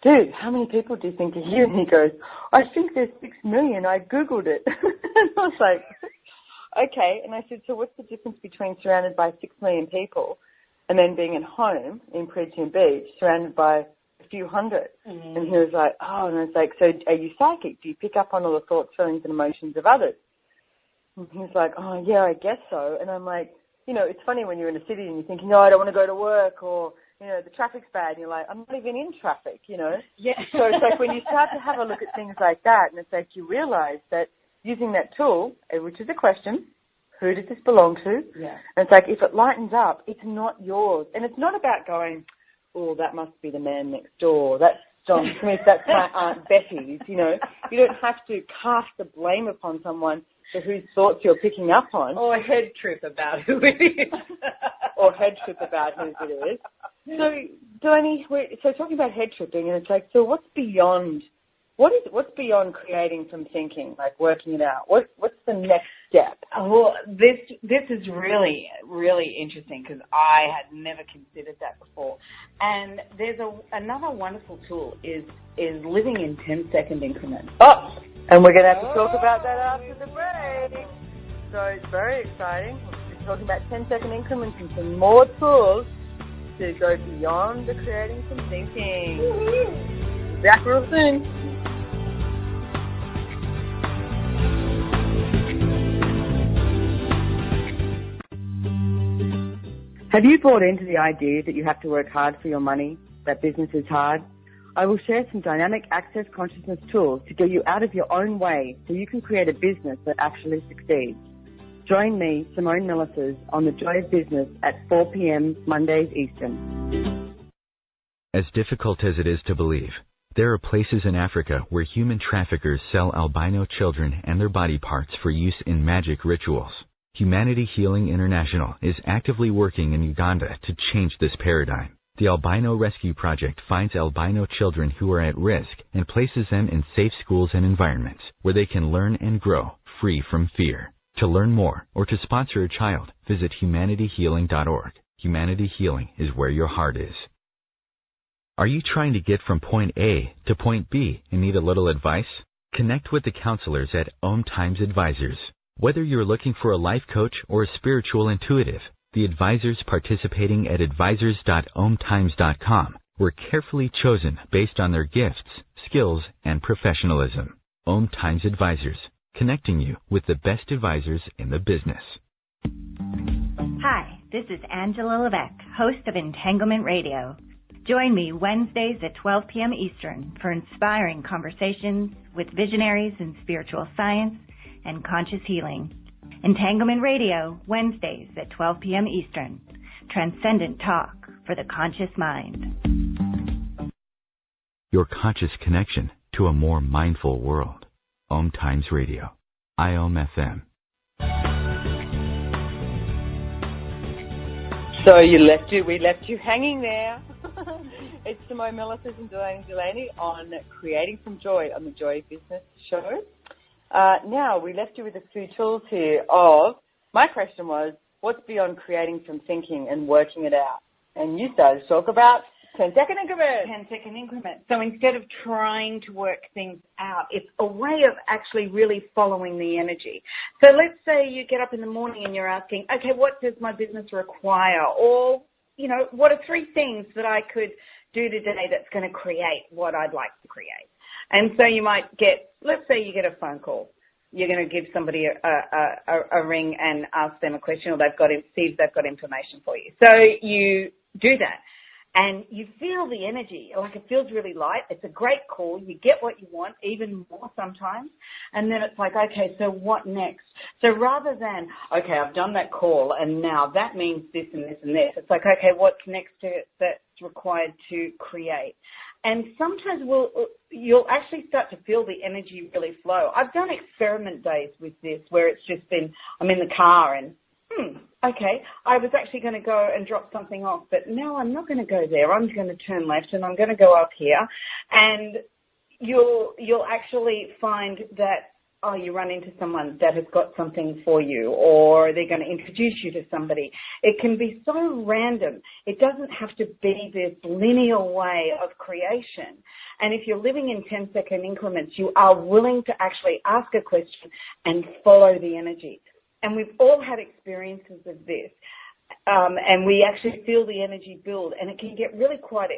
dude, how many people do you think are here? And he goes, I think there's 6 million. I Googled it. And I was like, okay. And I said, so what's the difference between surrounded by 6 million people and then being at home in Preaching Beach surrounded by a few hundred? And he was like, oh, and I was like, so are you psychic? Do you pick up on all the thoughts, feelings, and emotions of others? And he was like, oh, yeah, I guess so. And I'm like, you know, it's funny when you're in a city and you're thinking, no, I don't want to go to work, or, you know, the traffic's bad, and you're like, I'm not even in traffic, you know. Yeah. So it's like when you start to have a look at things like that, and it's like you realize that using that tool, which is a question, who does this belong to? Yeah. And it's like, if it lightens up, it's not yours. And it's not about going, oh, that must be the man next door. That's John Smith. That's my Aunt Betty's, you know. You don't have to cast the blame upon someone for whose thoughts you're picking up on. Or a head trip about who it is. Or head trip about who it is. So, Delany, so talking about head tripping, and it's like, so what's beyond creating from thinking, like working it out? What's the next step? Well, this is really, really interesting, because I had never considered that before. And there's another wonderful tool is living in 10-second increments. Oh, and we're going to have to talk about that after the break. So it's very exciting. We're talking about 10-second increments and some more tools to go beyond the creating from thinking. Woo-hoo. Back real soon. Have you bought into the idea that you have to work hard for your money, that business is hard? I will share some dynamic access consciousness tools to get you out of your own way so you can create a business that actually succeeds. Join me, Simone Milasas, on The Joy of Business at 4 p.m. Mondays Eastern. As difficult as it is to believe, there are places in Africa where human traffickers sell albino children and their body parts for use in magic rituals. Humanity Healing International is actively working in Uganda to change this paradigm. The Albino Rescue Project finds albino children who are at risk and places them in safe schools and environments where they can learn and grow free from fear. To learn more or to sponsor a child, visit humanityhealing.org. Humanity Healing is where your heart is. Are you trying to get from point A to point B and need a little advice? Connect with the counselors at OMTimes Advisors. Whether you're looking for a life coach or a spiritual intuitive, the advisors participating at advisors.omtimes.com were carefully chosen based on their gifts, skills, and professionalism. OMTimes Advisors, connecting you with the best advisors in the business. Hi, this is Angela Levesque, host of Entanglement Radio. Join me Wednesdays at 12 p.m. Eastern for inspiring conversations with visionaries in spiritual science and conscious healing. Entanglement Radio, Wednesdays at 12 p.m. Eastern. Transcendent talk for the conscious mind. Your conscious connection to a more mindful world. OMTimes Radio. IOM FM. So we left you hanging there. It's Simone Milasas and Delany Delaney on Creating from Joy on the Joy Business Show. Now, we left you with a few tools here of, my question was, what's beyond creating from thinking and working it out? And you started to talk about 10-second increments. 10-second increments. So instead of trying to work things out, it's a way of actually really following the energy. So let's say you get up in the morning and you're asking, okay, what does my business require? Or, you know, what are 3 things that I could do today that's going to create what I'd like to create? And so you might get, let's say you get a phone call. You're going to give somebody a ring and ask them a question, or see if they've got information for you. So you do that, and you feel the energy. Like, it feels really light. It's a great call. You get what you want, even more sometimes. And then it's like, okay, so what next? So rather than, okay, I've done that call, and now that means this and this and this. It's like, okay, what's next that's required to create? And sometimes you'll actually start to feel the energy really flow. I've done experiment days with this where it's just been, I'm in the car and, okay, I was actually going to go and drop something off, but no, I'm not going to go there. I'm going to turn left and I'm going to go up here. And you'll actually find that, you run into someone that has got something for you, or they're going to introduce you to somebody. It can be so random. It doesn't have to be this linear way of creation. And if you're living in 10-second increments, you are willing to actually ask a question and follow the energy. And we've all had experiences of this. And we actually feel the energy build, and it can get really quite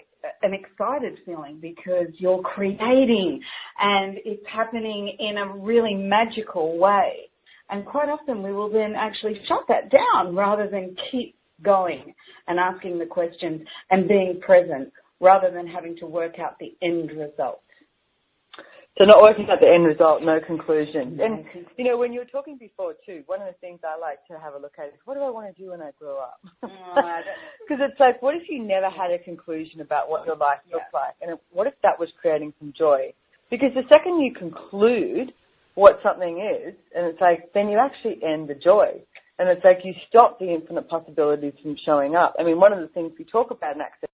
an excited feeling because you're creating and it's happening in a really magical way. And quite often we will then actually shut that down rather than keep going and asking the questions and being present rather than having to work out the end result. So not working out the end result, no conclusion. And, you know, when you were talking before, too, one of the things I like to have a look at is, what do I want to do when I grow up? Because it's like, what if you never had a conclusion about what your life looks like? And what if that was creating some joy? Because the second you conclude what something is, and it's like, then you actually end the joy. And it's like you stop the infinite possibilities from showing up. I mean, one of the things we talk about in Access,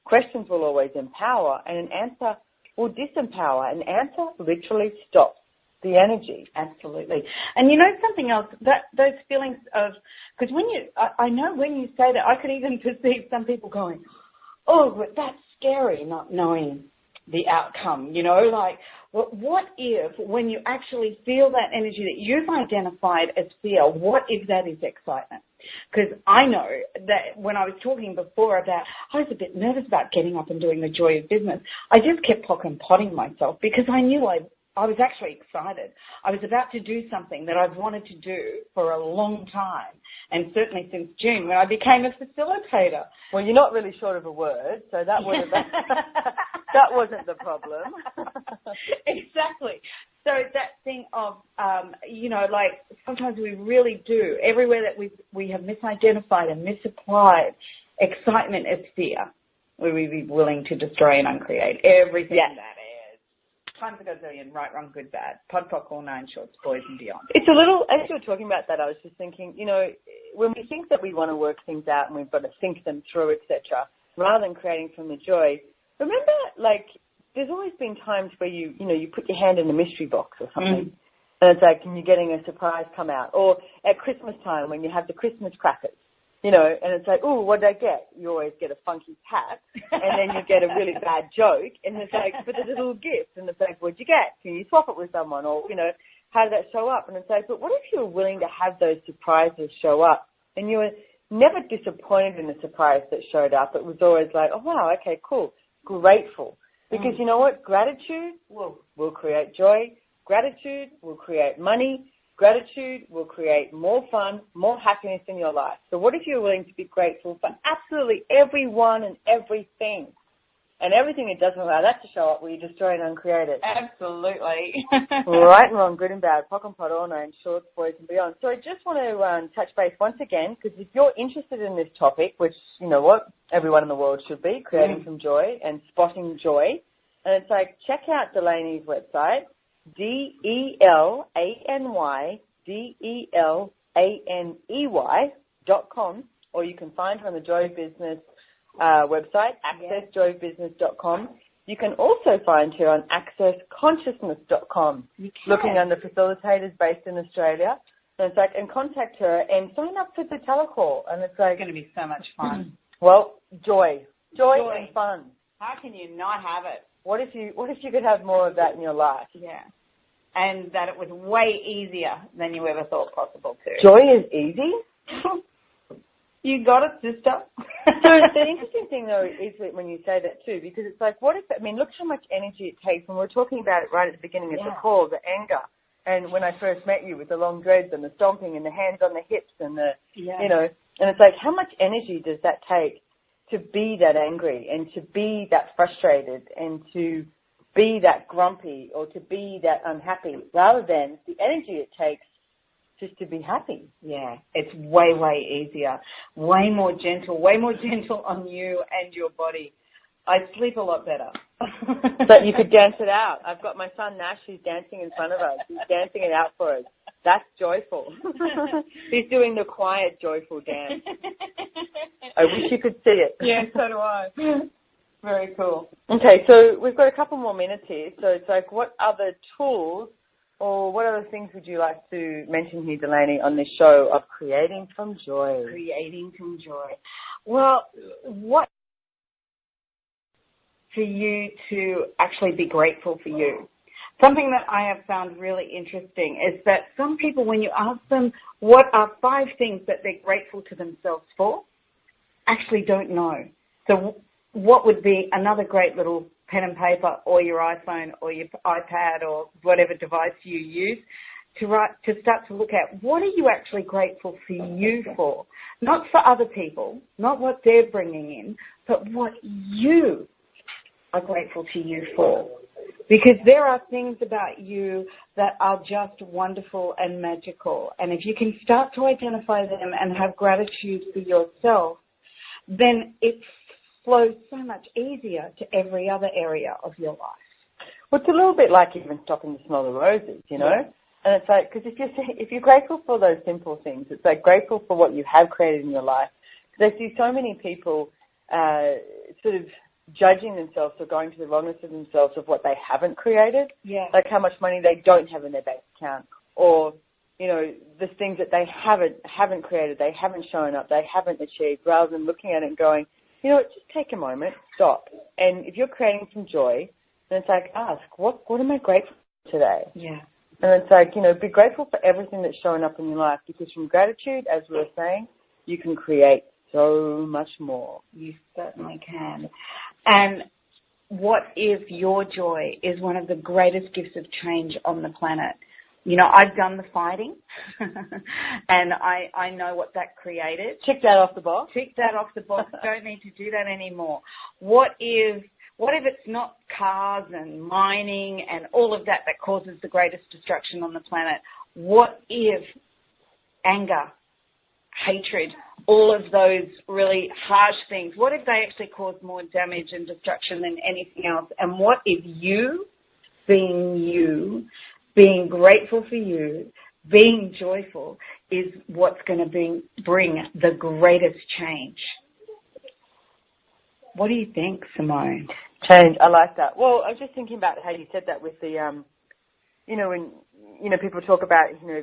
questions will always empower, and an answer will disempower. An answer literally stops the energy. Absolutely. And you know something else, those feelings of, because I know when you say that, I could even perceive some people going, oh, but that's scary, not knowing the outcome, you know, like, what if when you actually feel that energy that you've identified as fear, what if that is excitement? Because I know that when I was talking before about, I was a bit nervous about getting up and doing the joy of business. I just kept potting myself because I knew I was actually excited. I was about to do something that I've wanted to do for a long time, and certainly since June when I became a facilitator. Well, you're not really short of a word, so that wasn't the problem. Exactly. So that thing of, you know, like sometimes we really do, everywhere that we have misidentified and misapplied excitement as fear, we would be willing to destroy and uncreate everything that is. Times a gazillion, right, wrong, good, bad, pod, poc, all nine shorts, boys and beyond. It's a little, as you were talking about that, I was just thinking, you know, when we think that we want to work things out and we've got to think them through, etc., rather than creating from the joy, remember, like, there's always been times where you put your hand in a mystery box or something, and it's like, and you're getting a surprise come out. Or at Christmas time when you have the Christmas crackers, you know, and it's like, oh, what did I get? You always get a funky hat, and then you get a really bad joke, and it's like, but there's a little gift, and it's like, what'd you get? Can you swap it with someone? Or, you know, how did that show up? And it's like, but what if you were willing to have those surprises show up, and you were never disappointed in the surprise that showed up? It was always like, oh, wow, okay, cool, grateful. Because you know what? Gratitude will create joy. Gratitude will create money. Gratitude will create more fun, more happiness in your life. So what if you're willing to be grateful for absolutely everyone and everything? And everything it doesn't allow that to show up, will you destroy and uncreate it? Absolutely. Right and wrong, good and bad, pock and pot, all nine shorts, boys and beyond. So I just want to touch base once again, because if you're interested in this topic, which, you know what, everyone in the world should be, creating some joy and spotting joy, and it's like, check out Delany's website, DELANEY.com, or you can find her on the Joy Business website, accessjoybusiness.com. You can also find her on accessconsciousness.com, looking under facilitators based in Australia. And it's like, and contact her and sign up for the telecall. And it's like, it's going to be so much fun. Well, joy. Joy and fun. How can you not have it? What if you could have more of that in your life? Yeah. And that it was way easier than you ever thought possible to. Joy is easy? You got it, sister. So the interesting thing, though, is that when you say that, too, because it's like, look how much energy it takes. When we're talking about it right at the beginning of the call, the anger. And when I first met you with the long dreads and the stomping and the hands on the hips and and it's like, how much energy does that take to be that angry and to be that frustrated and to be that grumpy or to be that unhappy, rather than the energy it takes just to be happy. Yeah, it's way, way easier, way more gentle on you and your body. I sleep a lot better. But you could dance it out. I've got my son Nash, who's dancing in front of us. He's dancing it out for us. That's joyful. He's doing the quiet, joyful dance. I wish you could see it. Yeah, so do I. Very cool. Okay, so we've got a couple more minutes here. So it's like, what other tools or what other things would you like to mention here, Delany, on this show of creating from joy? Creating from joy. Well, what for you to actually be grateful for you? Something that I have found really interesting is that some people, when you ask them what are 5 things that they're grateful to themselves for, actually don't know. So what would be another great little pen and paper or your iPhone or your iPad or whatever device you use to start to look at what are you actually grateful for you for? Not for other people, not what they're bringing in, but what you are grateful to you for. Because there are things about you that are just wonderful and magical. And if you can start to identify them and have gratitude for yourself, then it flows so much easier to every other area of your life. Well, it's a little bit like even stopping to smell the roses, you know? Yeah. And it's like, because if you're grateful for those simple things, it's like grateful for what you have created in your life. Because I see so many people sort of judging themselves or going to the wrongness of themselves of what they haven't created. Yeah. Like how much money they don't have in their bank account, or, you know, the things that they haven't created, they haven't shown up, they haven't achieved, rather than looking at it and going, you know what, just take a moment, stop. And if you're creating some joy, then it's like, ask, what am I grateful for today? Yeah. And it's like, you know, be grateful for everything that's showing up in your life, because from gratitude, as we were saying, you can create so much more. You certainly can. And what if your joy is one of the greatest gifts of change on the planet? You know, I've done the fighting, and I know what that created. Tick that off the box. Tick that off the box. Don't need to do that anymore. What if it's not cars and mining and all of that causes the greatest destruction on the planet? What if anger, hatred, all of those really harsh things, what if they actually cause more damage and destruction than anything else? And what if you, being grateful for you, being joyful, is what's going to bring the greatest change? What do you think, Simone? Change, I like that. Well, I was just thinking about how you said that with the, you know, when, you know, people talk about, you know,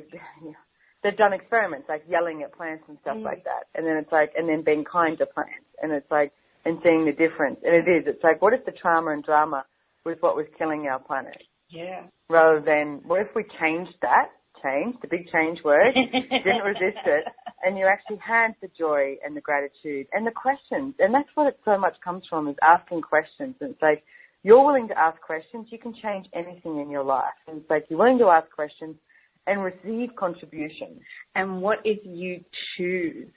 they've done experiments like yelling at plants and stuff like that. And then it's like, and then being kind to plants. And it's like, and seeing the difference. And it's like, what if the trauma and drama was what was killing our planet? Yeah. Rather than, what if we changed that, the big change word, didn't resist it, and you actually had the joy and the gratitude and the questions. And that's what it so much comes from, is asking questions. And it's like, you're willing to ask questions, you can change anything in your life. And it's like, you're willing to ask questions and receive contributions. And what if you choose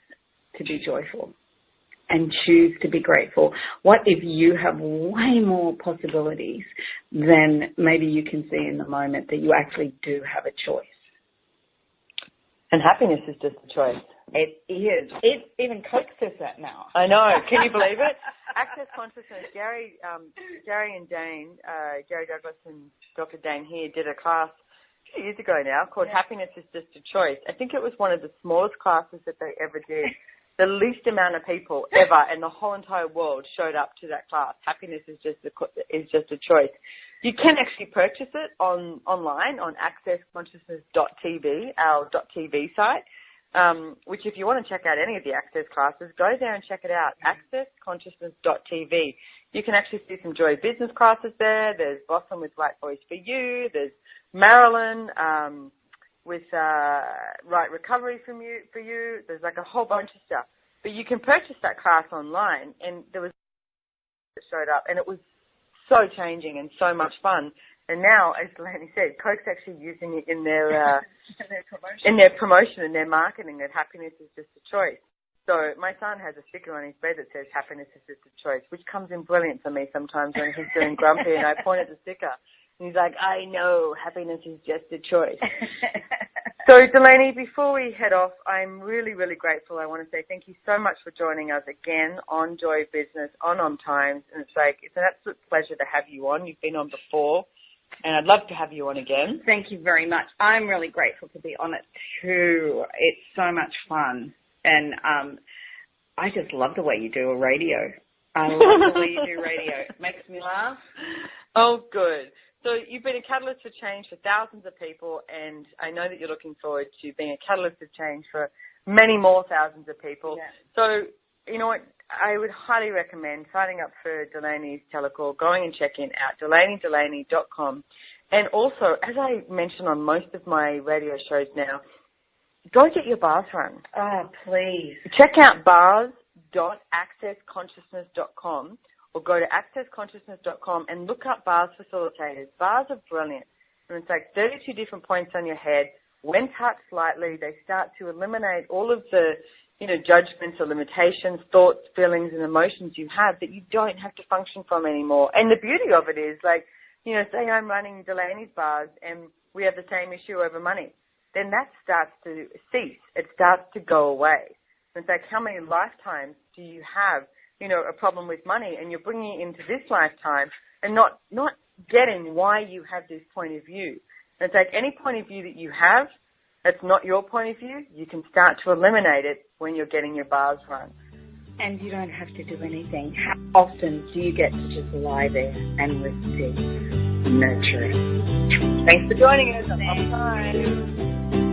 to be joyful and choose to be grateful? What if you have way more possibilities than maybe you can see in the moment, that you actually do have a choice? And happiness is just a choice. It is. It even Coke says that now. I know. Can you believe it? Access consciousness. Gary and Dane, Gary Douglas and Dr. Dane here did a class 2 years ago now called Happiness is Just a Choice. I think it was one of the smallest classes that they ever did. The least amount of people ever in the whole entire world showed up to that class. Happiness is just a choice. You can actually purchase it online on accessconsciousness.tv, our .tv site. which if you want to check out any of the Access classes, go there and check it out, accessconsciousness.tv. You can actually see some Joy Business classes there. There's Blossom with Right Voice for You. There's Marilyn with Right Recovery for you. There's like a whole bunch of stuff. But you can purchase that class online, and there was that showed up, and it was so changing and so much fun. And now, as Delany said, Coke's actually using it in their promotion and their marketing, that happiness is just a choice. So my son has a sticker on his bed that says happiness is just a choice, which comes in brilliant for me sometimes when he's feeling grumpy and I point at the sticker. And he's like, I know, happiness is just a choice. So, Delany, before we head off, I'm really, really grateful. I want to say thank you so much for joining us again on Joy of Business, on OMTimes. And it's an absolute pleasure to have you on. You've been on before, and I'd love to have you on again. Thank you very much. I'm really grateful to be on it too. It's so much fun. And I just love the way you do a radio. I love the way you do radio. It makes me laugh. Oh, good. So you've been a catalyst for change for thousands of people, and I know that you're looking forward to being a catalyst of change for many more thousands of people. Yeah. So, you know what, I would highly recommend signing up for Delany's telecall, going and checking out DelanyDelaney.com. And also, as I mention on most of my radio shows now, go get your bars run. Oh, please. Check out bars.accessconsciousness.com. or go to accessconsciousness.com and look up bars facilitators. Bars are brilliant. And it's like 32 different points on your head. When touched lightly, they start to eliminate all of the, judgments or limitations, thoughts, feelings, and emotions you have that you don't have to function from anymore. And the beauty of it is, say I'm running Delany's bars and we have the same issue over money. Then that starts to cease. It starts to go away. And it's like, how many lifetimes do you have a problem with money, and you're bringing it into this lifetime and not getting why you have this point of view. And it's like any point of view that you have that's not your point of view, you can start to eliminate it when you're getting your bars run. And you don't have to do anything. How often do you get to just lie there and receive, nurture it? Thanks for joining us on OMTimes.